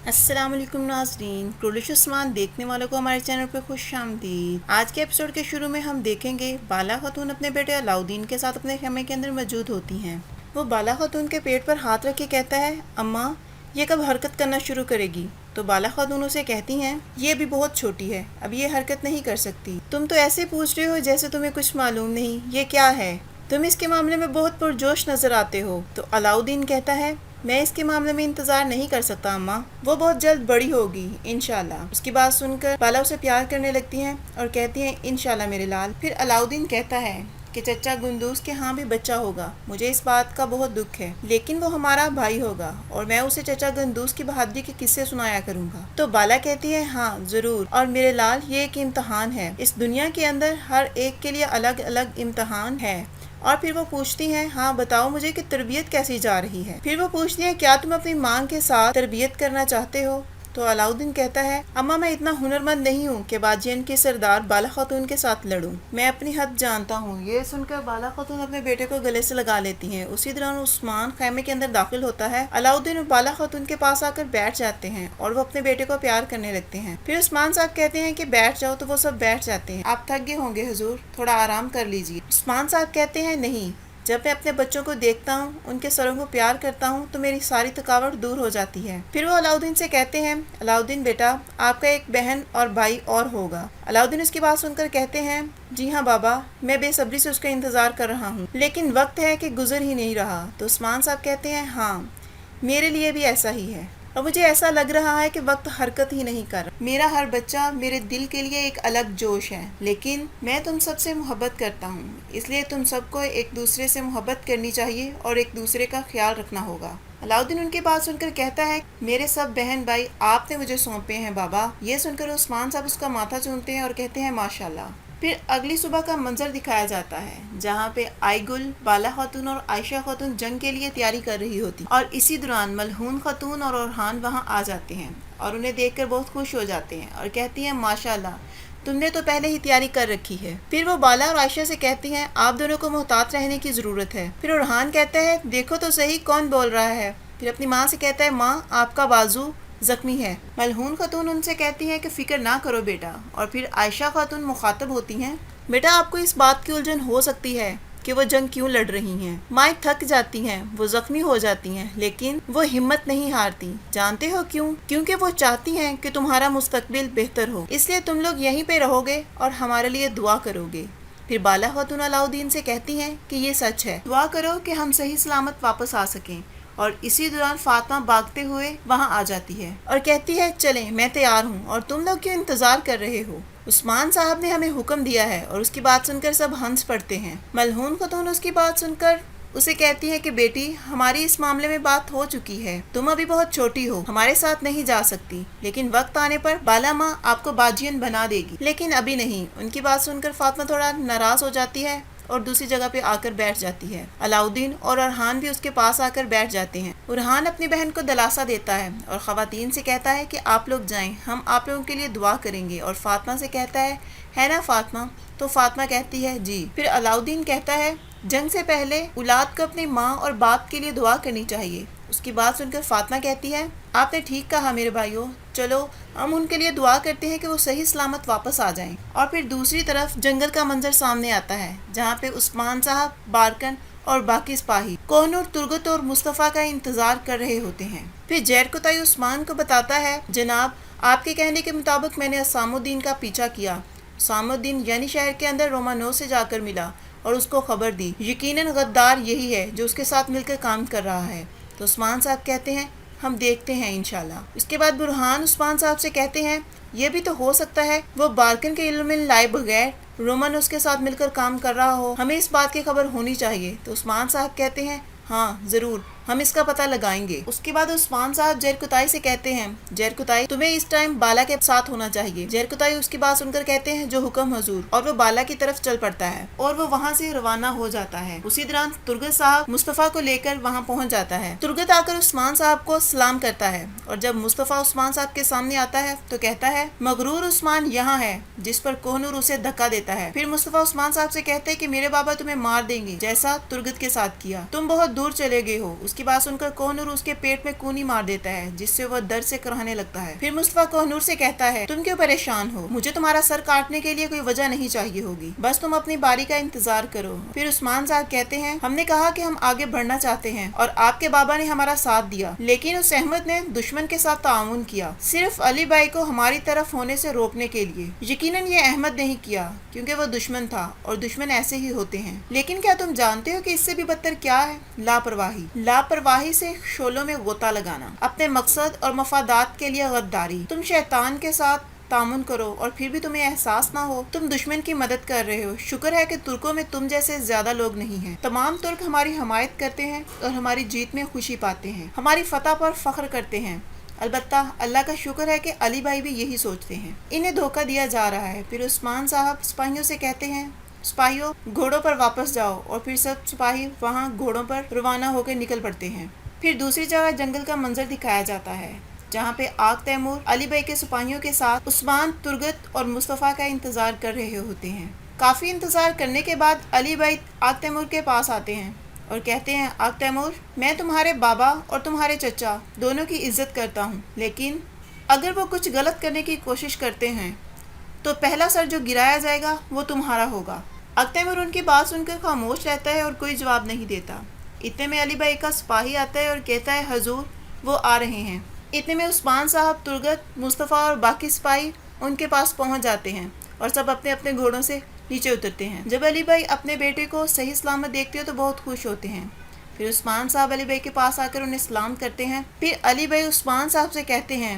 अस्सलाम वालेकुम नाज़रीन, क्रोलिश उस्मान देखने वालों को हमारे चैनल पर खुश आमदीद। आज के एपिसोड के शुरू में हम देखेंगे बाला खातून अपने बेटे अलाउद्दीन के साथ अपने खेमे के अंदर मौजूद होती हैं। वो बाला खातून के पेट पर हाथ रख के कहता है, अम्मा ये कब हरकत करना शुरू करेगी? तो बाला खातून उसे कहती हैं, ये भी बहुत छोटी है, अब ये हरकत नहीं कर सकती। तुम तो ऐसे पूछ रहे हो जैसे तुम्हें कुछ मालूम नहीं, ये क्या है? तुम इसके मामले में बहुत पुरजोश नजर आते हो। तो अलाउद्दीन कहता है, मैं इसके मामले में इंतजार नहीं कर सकता अम्मा, वो बहुत जल्द बड़ी होगी इंशाल्लाह। उसकी बात सुनकर बाला उसे प्यार करने लगती हैं और कहती हैं, इंशाल्लाह मेरे लाल। फिर अलाउद्दीन कहता है कि चचा गुंदूस के यहाँ भी बच्चा होगा, मुझे इस बात का बहुत दुख है, लेकिन वो हमारा भाई होगा और मैं उसे चचा गुंदूस की बहादुरी के किस्से सुनाया करूँगा। तो बाला कहती है, हाँ जरूर, और मेरे लाल ये एक इम्तहान है, इस दुनिया के अंदर हर एक के लिए अलग अलग इम्तहान है। और फिर वो पूछती हैं, हाँ बताओ मुझे कि तरबियत कैसी जा रही है? फिर वो पूछती हैं, क्या तुम अपनी माँ के साथ तरबियत करना चाहते हो? तो अलाउद्दीन कहता है, अम्मा मैं इतना हुनरमंद नहीं हूँ कि बाजियन की सरदार बाला खातून के साथ लड़ूं, मैं अपनी हद जानता हूँ। ये सुनकर बाला खातून अपने बेटे को गले से लगा लेती हैं। उसी दौरान उस्मान खैमे के अंदर दाखिल होता है। अलाउद्दीन और बाला खातून के पास आकर बैठ जाते हैं और वो अपने बेटे को प्यार करने लगते हैं। फिर उस्मान साहब कहते हैं कि बैठ जाओ, तो वो सब बैठ जाते हैं। आप थक गए होंगे हुजूर, थोड़ा आराम कर लीजिए। उस्मान साहब कहते हैं, नहीं, जब मैं अपने बच्चों को देखता हूँ, उनके सरों को प्यार करता हूँ, तो मेरी सारी थकावट दूर हो जाती है। फिर वो अलाउद्दीन से कहते हैं, अलाउद्दीन बेटा, आपका एक बहन और भाई और होगा। अलाउद्दीन उसकी बात सुनकर कहते हैं, जी हाँ बाबा, मैं बेसब्री से उसका इंतजार कर रहा हूँ, लेकिन वक्त है कि गुजर ही नहीं रहा। तो उस्मान साहब कहते हैं, हाँ मेरे लिए भी ऐसा ही है, और मुझे ऐसा लग रहा है कि वक्त हरकत ही नहीं कर रहा। मेरा हर बच्चा मेरे दिल के लिए एक अलग जोश है, लेकिन मैं तुम सबसे मोहब्बत करता हूँ, इसलिए तुम सबको एक दूसरे से मोहब्बत करनी चाहिए और एक दूसरे का ख्याल रखना होगा। अलाउद्दीन उनकी बात सुनकर कहता है, मेरे सब बहन भाई आपने मुझे सौंपे हैं बाबा। ये सुनकर उस्मान साहब उसका माथा चूमते हैं और कहते हैं, माशाल्लाह। फिर अगली सुबह का मंजर दिखाया जाता है, जहाँ पे आईगुल, बाला खातून और आयशा खातून जंग के लिए तैयारी कर रही होती, और इसी दौरान मलहून खातून और ओरहान वहाँ आ जाते हैं और उन्हें देखकर बहुत खुश हो जाते हैं और कहती हैं, माशाल्लाह तुमने तो पहले ही तैयारी कर रखी है। फिर वो बाला और आयशा से कहती हैं, आप दोनों को मोहतात रहने की जरूरत है। फिर ओरहान कहता है, देखो तो सही कौन बोल रहा है। फिर अपनी माँ से कहता है, माँ आपका बाजू जख्मी है। मलहून खातून उनसे कहती हैं कि फिक्र ना करो बेटा। और फिर आयशा खातून मुखातब होती हैं, बेटा आपको इस बात की उलझन हो सकती है कि वो जंग क्यों लड़ रही हैं। माँ थक जाती हैं, वो जख्मी हो जाती हैं, लेकिन वो हिम्मत नहीं हारती। जानते हो क्यों? क्योंकि वो चाहती हैं कि तुम्हारा मुस्तकबिल बेहतर हो, इसलिए तुम लोग यहीं पे रहोगे और हमारे लिए दुआ करोगे। फिर बाला खातून अलाउद्दीन से कहती हैं कि ये सच है, दुआ करो कि हम सही सलामत वापस आ सकें। और इसी दौरान फातिमा भागते हुए वहाँ आ जाती है और कहती है, चलें मैं तैयार हूँ और तुम लोग क्यों इंतजार कर रहे हो? उस्मान साहब ने हमें हुक्म दिया है। और उसकी बात सुनकर सब हंस पड़ते हैं। मलहून खातून उसकी बात सुनकर उसे कहती है कि बेटी हमारी इस मामले में बात हो चुकी है, तुम अभी बहुत छोटी हो, हमारे साथ नहीं जा सकती, लेकिन वक्त आने पर बाला माँ आपको बाजियन बना देगी, लेकिन अभी नहीं। उनकी बात सुनकर फातिमा थोड़ा नाराज हो जाती है और दूसरी जगह पे आकर बैठ जाती है। अलाउद्दीन और ओरहान भी उसके पास आकर बैठ जाते हैं। ओरहान अपनी बहन को दिलासा देता है और ख़वातीन से कहता है कि आप लोग जाएं, हम आप लोगों के लिए दुआ करेंगे। और फातिमा से कहता है ना फातिमा? तो फातिमा कहती है, जी। फिर अलाउद्दीन कहता है, जंग से पहले औलाद को अपनी माँ और बाप के लिए दुआ करनी चाहिए। उसकी बात सुनकर फातिमा कहती है, आपने ठीक कहा मेरे भाइयों, चलो हम उनके लिए दुआ करते हैं कि वो सही सलामत वापस आ जाएं। और फिर दूसरी तरफ जंगल का मंजर सामने आता है, जहाँ पे उस्मान साहब, बारकन और बाकी सिपाही कोहनूर, तुर्गत और मुस्तफ़ा का इंतजार कर रहे होते हैं। फिर जैरकुताई उस्मान को बताता है, जनाब आपके कहने के मुताबिक मैंने असामुद्दीन का पीछा किया। असामुद्दीन यानी शहर के अंदर रोमानो से जाकर मिला और उसको खबर दी। यकीनन गद्दार यही है जो उसके साथ मिलकर काम कर रहा है। तो उस्मान साहब कहते हैं, हम देखते हैं इंशाल्लाह। उसके बाद बुरहान उस्मान साहब से कहते हैं, यह भी तो हो सकता है वो बारकन के इल्म में लाए बगैर रोमन उसके साथ मिलकर काम कर रहा हो, हमें इस बात की खबर होनी चाहिए। तो उस्मान साहब कहते हैं, हाँ जरूर, हम इसका पता लगाएंगे। उसके बाद उस्मान साहब जैरकुताई से कहते हैं, जैरकुताई तुम्हें इस टाइम बाला के साथ होना चाहिए। जैरकुताई उसकी बात सुनकर कहते हैं, जो हुक्म हुजूर। और वो बाला की तरफ चल पड़ता है और वो वहाँ से रवाना हो जाता है। उसी दौरान तुर्गत साहब मुस्तफ़ा को लेकर वहाँ पहुँच जाता है। तुर्गत आकर उस्मान साहब को सलाम करता है और जब मुस्तफ़ा उस्मान साहब के सामने आता है तो कहता है, मगरूर उस्मान यहाँ है, जिस पर कोहनूर उसे धक्का देता है। फिर मुस्तफ़ा उस्मान साहब से कहते हैं कि मेरे बाबा तुम्हें मार देंगे, जैसा तुर्गत के साथ किया, तुम बहुत दूर चले गए हो। اس کی بات سنकर کوہنور اس کے پیٹ میں کونی مار دیتا ہے جس سے وہ درد سے کراہنے لگتا ہے۔ پھر مصطفیٰ کوہنور سے کہتا ہے تم کیوں پریشان ہو، مجھے تمہارا سر کاٹنے کے لیے کوئی وجہ نہیں چاہیے ہوگی، بس تم اپنی باری کا انتظار کرو۔ پھر عثمان صاحب کہتے ہیں ہم نے کہا کہ ہم آگے بڑھنا چاہتے ہیں اور آپ کے بابا نے ہمارا ساتھ دیا، لیکن اس احمد نے دشمن کے ساتھ تعاون کیا صرف علی بھائی کو ہماری طرف ہونے سے روکنے کے لیے۔ یقیناً یہ احمد نہیں کیا کیونکہ وہ دشمن تھا اور دشمن ایسے ہی ہوتے ہیں، لیکن کیا تم جانتے ہو کہ اس سے بھی بدتر کیا ہے؟ لاپرواہی۔ لاپرواہی سے شعلوں میں غوطہ لگانا، اپنے مقصد اور مفادات کے لیے غداری۔ تم شیطان کے ساتھ تعاون کرو اور پھر بھی تمہیں احساس نہ ہو تم دشمن کی مدد کر رہے ہو۔ شکر ہے کہ ترکوں میں تم جیسے زیادہ لوگ نہیں ہیں۔ تمام ترک ہماری حمایت کرتے ہیں اور ہماری جیت میں خوشی پاتے ہیں، ہماری فتح پر فخر کرتے ہیں۔ البتہ اللہ کا شکر ہے کہ علی بھائی بھی یہی سوچتے ہیں۔ انہیں دھوکہ دیا جا رہا ہے۔ پھر عثمان صاحب سپاہیوں سے کہتے ہیں سپاہیوں گھوڑوں پر واپس جاؤ، اور پھر سب سپاہی وہاں گھوڑوں پر روانہ ہو کے نکل پڑتے ہیں۔ پھر دوسری جگہ جنگل کا منظر دکھایا جاتا ہے جہاں پہ آگ تیمور علی بھائی کے سپاہیوں کے ساتھ عثمان، ترگت اور مصطفیٰ کا انتظار کر رہے ہوتے ہیں۔ کافی انتظار کرنے کے بعد علی بھائی آگ تیمور کے پاس آتے ہیں اور کہتے ہیں آگ تیمور، میں تمہارے بابا اور تمہارے چچا دونوں کی عزت کرتا ہوں، لیکن اگر وہ کچھ غلط کرنے کی کوشش کرتے ہیں تو پہلا سر جو گرایا جائے گا وہ تمہارا ہوگا۔ آگ تیمور ان کی بات سن کر خاموش رہتا ہے اور کوئی جواب نہیں دیتا۔ اتنے میں علی بھائی کا سپاہی آتا ہے اور کہتا ہے حضور وہ آ رہے ہیں۔ اتنے میں عثمان صاحب، ترگت، مصطفیٰ اور باقی سپاہی ان کے پاس پہنچ جاتے ہیں اور سب اپنے اپنے گھوڑوں سے نیچے اترتے ہیں۔ جب علی بھائی اپنے بیٹے کو صحیح سلامت دیکھتے ہو تو بہت خوش ہوتے ہیں۔ پھر عثمان صاحب علی بھائی کے پاس آ کر انہیں سلام کرتے ہیں۔ پھر علی بھائی عثمان صاحب سے کہتے ہیں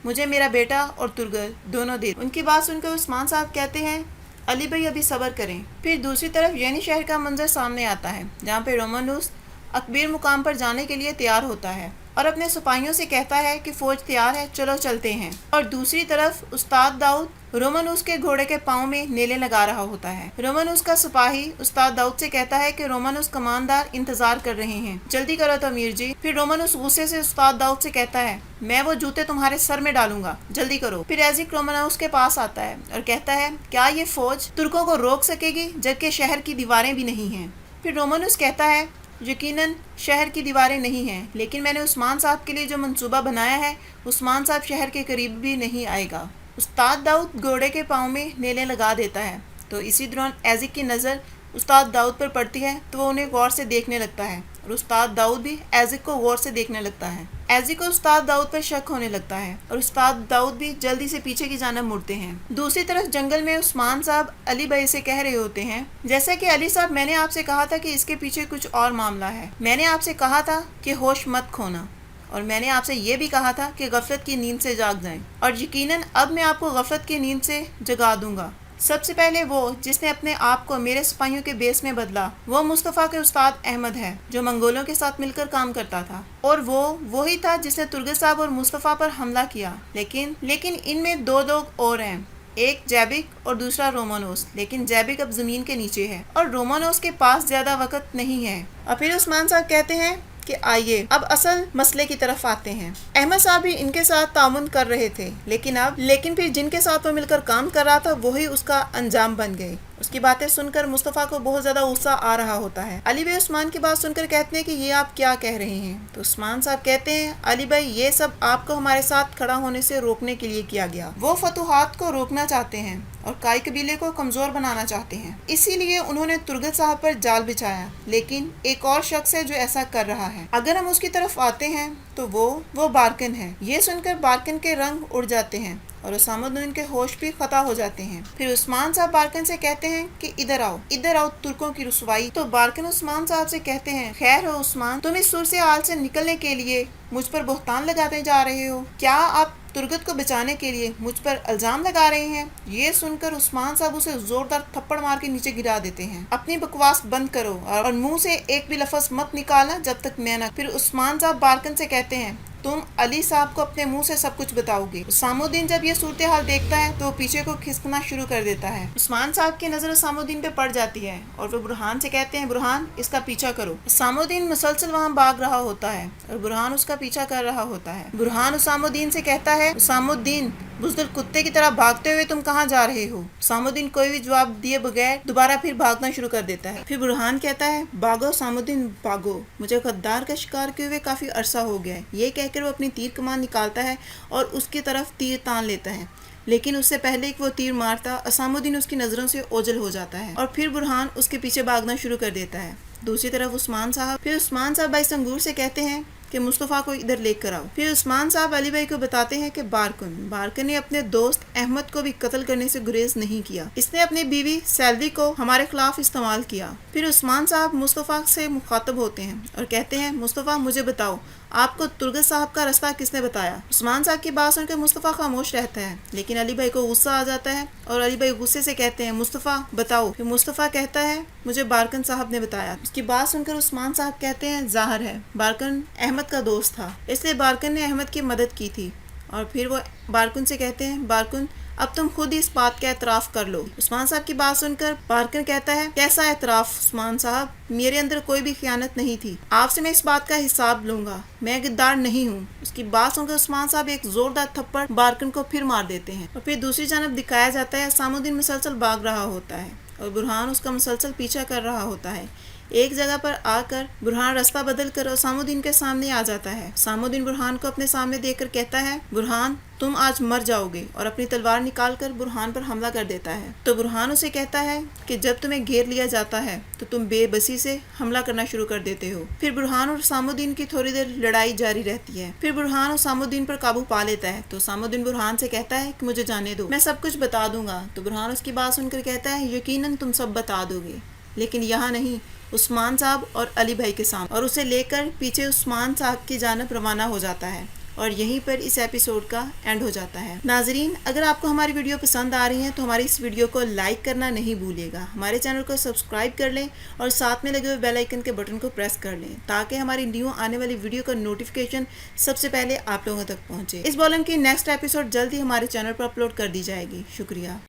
مجھے میرا بیٹا اور ترگت دونوں دے۔ ان کی بات سن کر عثمان صاحب کہتے ہیں علی بھائی ابھی صبر کریں۔ پھر دوسری طرف یعنی شہر کا منظر سامنے آتا ہے جہاں پہ رومانوس اکبیر مقام پر جانے کے لیے تیار ہوتا ہے اور اپنے سپاہیوں سے کہتا ہے کہ فوج تیار ہے، چلو چلتے ہیں۔ اور دوسری طرف استاد داؤد رومانوس کے گھوڑے کے پاؤں میں نیلے لگا رہا ہوتا ہے۔ رومانوس کا سپاہی استاد داؤد سے کہتا ہے کہ رومانوس کماندار انتظار کر رہے ہیں، جلدی کرو تو امیر جی۔ پھر رومانوس غصے سے استاد داؤد سے کہتا ہے میں وہ جوتے تمہارے سر میں ڈالوں گا، جلدی کرو۔ پھر ایزک رومانوس کے پاس آتا ہے اور کہتا ہے کیا یہ فوج ترکوں کو روک سکے گی جبکہ شہر کی دیواریں بھی نہیں ہیں؟ پھر رومانوس کہتا ہے یقیناً شہر کی دیواریں نہیں ہیں، لیکن میں نے عثمان صاحب کے لیے جو منصوبہ بنایا ہے عثمان صاحب شہر کے قریب بھی نہیں آئے گا۔ استاد داؤد گھوڑے کے پاؤں میں نیلے لگا دیتا ہے تو اسی دوران ایزک کی نظر استاد داؤد پر پڑتی ہے تو وہ انہیں غور سے دیکھنے لگتا ہے اور استاد داؤد بھی ایزک کو غور سے دیکھنے لگتا ہے۔ ایزک کو استاد داؤد پر شک ہونے لگتا ہے اور استاد داؤد بھی جلدی سے پیچھے کی جانب مڑتے ہیں۔ دوسری طرف جنگل میں عثمان صاحب علی بھائی سے کہہ رہے ہوتے ہیں جیسا کہ علی صاحب میں نے آپ سے کہا تھا کہ اس کے پیچھے کچھ اور معاملہ ہے۔ میں نے آپ سے کہا تھا کہ ہوش مت کھونا، اور میں نے آپ سے یہ بھی کہا تھا کہ غفلت کی نیند سے جاگ جائیں، اور یقیناً اب میں آپ کو غفلت کی نیند سے جگا دوں گا۔ سب سے پہلے وہ جس نے اپنے آپ کو میرے سپاہیوں کے بیس میں بدلا وہ مصطفیٰ کے استاد احمد ہے جو منگولوں کے ساتھ مل کر کام کرتا تھا، اور وہ وہی تھا جس نے ترگت صاحب اور مصطفیٰ پر حملہ کیا۔ لیکن ان میں دو لوگ اور ہیں، ایک جیبک اور دوسرا رومانوس، لیکن جیبک اب زمین کے نیچے ہے اور رومانوس کے پاس زیادہ وقت نہیں ہے۔ اور پھر عثمان صاحب کہتے ہیں کہ آئیے اب اصل مسئلے کی طرف آتے ہیں۔ احمد صاحب بھی ان کے ساتھ تعاون کر رہے تھے، لیکن پھر جن کے ساتھ وہ مل کر کام کر رہا تھا وہی اس کا انجام بن گئے۔ اس کی باتیں سن کر مصطفیٰ کو بہت زیادہ غصہ آ رہا ہوتا ہے۔ علی بھائی عثمان کی بات سن کر کہتے ہیں کہ یہ آپ کیا کہہ رہے ہیں؟ تو عثمان صاحب کہتے ہیں علی بھائی یہ سب آپ کو ہمارے ساتھ کھڑا ہونے سے روکنے کے لیے کیا گیا۔ وہ فتوحات کو روکنا چاہتے ہیں اور کائی قبیلے کو کمزور بنانا چاہتے ہیں، اسی لیے انہوں نے ترگت صاحب پر جال بچھایا، لیکن ایک اور شخص ہے جو ایسا کر رہا ہے۔ اگر ہم اس کی طرف آتے ہیں تو وہ بارکن ہے۔ یہ سن کر بارکن کے رنگ اڑ جاتے ہیں اور اسامہ الدین کے ہوش بھی قطع ہو جاتے ہیں۔ پھر عثمان صاحب بارکن سے کہتے ہیں کہ ادھر آؤ ترکوں کی رسوائی۔ تو بارکن عثمان صاحب سے کہتے ہیں خیر ہو عثمان، تم اس صورتحال سے نکلنے کے لیے مجھ پر بہتان لگاتے جا رہے ہو، کیا آپ ترگت کو بچانے کے لیے مجھ پر الزام لگا رہے ہیں؟ یہ سن کر عثمان صاحب اسے زوردار تھپڑ مار کے نیچے گرا دیتے ہیں۔ اپنی بکواس بند کرو اور منہ سے ایک بھی لفظ مت نکالنا جب تک میں نہ۔ پھر عثمان صاحب بارکن سے کہتے ہیں تم علی صاحب کو اپنے منہ سے سب کچھ بتاؤ گے۔ اسامہ الدین جب یہ صورتحال دیکھتا ہے تو وہ پیچھے کو کھسکنا شروع کر دیتا ہے۔ عثمان صاحب کی نظر اسامہ الدین پہ پڑ جاتی ہے اور وہ برہان سے کہتے ہیں برہان اس کا پیچھا کرو۔ اسامہ الدین مسلسل وہاں بھاگ رہا ہوتا ہے اور برہان اس کا پیچھا کر رہا ہوتا ہے۔ برہان اسامہ الدین سے کہتا ہے اسامہ الدین बुज़दिल कुत्ते की तरह भागते हुए तुम कहाँ जा रहे हो? सामुद्दीन कोई भी जवाब दिए बगैर दोबारा फिर भागना शुरू कर देता है। फिर बुरहान कहता है, भागो सामुद्दीन भागो, मुझे गद्दार का शिकार किए हुए काफ़ी अरसा हो गया है। ये कहकर वो अपनी तीर कमान निकालता है और उसकी तरफ तीर तान लेता है, लेकिन उससे पहले कि वो तीर मारता, असामुद्दीन उसकी नज़रों से ओझल हो जाता है और फिर बुरहान उसके पीछे भागना शुरू कर देता है। दूसरी तरफ उस्मान साहब भाई संगूर से कहते हैं कि मुस्तफ़ा को इधर लेकर आओ। फिर उस्मान साहब अली भाई को बताते हैं कि बारकुन ने अपने दोस्त अहमद को भी कत्ल करने से गुरेज नहीं किया, इसने अपनी बीवी सैलवी को हमारे खिलाफ इस्तेमाल किया। फिर उस्मान साहब मुस्तफ़ा से मुखातब होते हैं और कहते हैं, मुस्तफ़ा मुझे बताओ, आपको तुर्गत साहब का रास्ता किसने बताया? उस्मान साहब की बात सुनकर मुस्तफ़ा खामोश रहता है, लेकिन अली भाई को गुस्सा आ जाता है और अली भाई गुस्से से कहते हैं, मुस्तफ़ा बताओ। फिर मुस्तफ़ा कहता है, मुझे बारकन साहब ने बताया। उसकी बात सुनकर उस्मान साहब कहते हैं, ज़ाहिर है बारकन अहमद का दोस्त था, इसलिए बारकन ने अहमद की मदद की थी। और फिर वो बारकन से कहते हैं, बारकन अब तुम खुद ही इस बात का एतराफ़ कर लो। उस्मान साहब की बात सुनकर बारकन कहता है, कैसा एतराफ़ उस्मान साहब, मेरे अंदर कोई भी खयानत नहीं थी, आपसे मैं इस बात का हिसाब लूंगा, मैं गद्दार नहीं हूँ। उसकी बात सुनकर उस्मान साहब एक जोरदार थप्पड़ बारकन को फिर मार देते हैं और फिर दूसरी जानब दिखाया जाता है सामुद्दीन मुसलसल भाग रहा होता है और बुरहान उसका मुसलसल पीछा कर रहा होता है। एक जगह पर आकर बुरहान रास्ता बदल कर सामुद्दीन के सामने आ जाता है। सामुद्दीन बुरहान को अपने सामने देखकर कहता है, बुरहान तुम आज मर जाओगे, और अपनी तलवार निकालकर बुरहान पर हमला कर देता है। तो बुरहान उसे कहता है कि जब तुम्हें घेर लिया जाता है तो तुम बेबसी से हमला करना शुरू कर देते हो। फिर बुरहान और सामुद्दीन की थोड़ी देर लड़ाई जारी रहती है। फिर बुरहान और सामुद्दीन पर काबू पा लेता है। तो सामुद्दीन बुरहान से कहता है कि मुझे जाने दो, मैं सब कुछ बता दूंगा। तो बुरहान उसकी बात सुनकर कहता है, यकीनन तुम सब बता दोगे, लेकिन यहाँ नहीं, उस्मान साहब और अली भाई के सामने। और उसे लेकर पीछे उस्मान साहब की जानब रवाना हो जाता है और यहीं पर इस एपिसोड का एंड हो जाता है। नाजरीन, अगर आपको हमारी वीडियो पसंद आ रही है तो हमारी इस वीडियो को लाइक करना नहीं भूलिएगा, हमारे चैनल को सब्सक्राइब कर लें और साथ में लगे हुए बेल आइकन के बटन को प्रेस कर लें ताकि हमारी न्यू आने वाली वीडियो का नोटिफिकेशन सबसे पहले आप लोगों तक पहुँचे। इस वॉल्यूम की नेक्स्ट एपिसोड जल्द ही हमारे चैनल पर अपलोड कर दी जाएगी। शुक्रिया।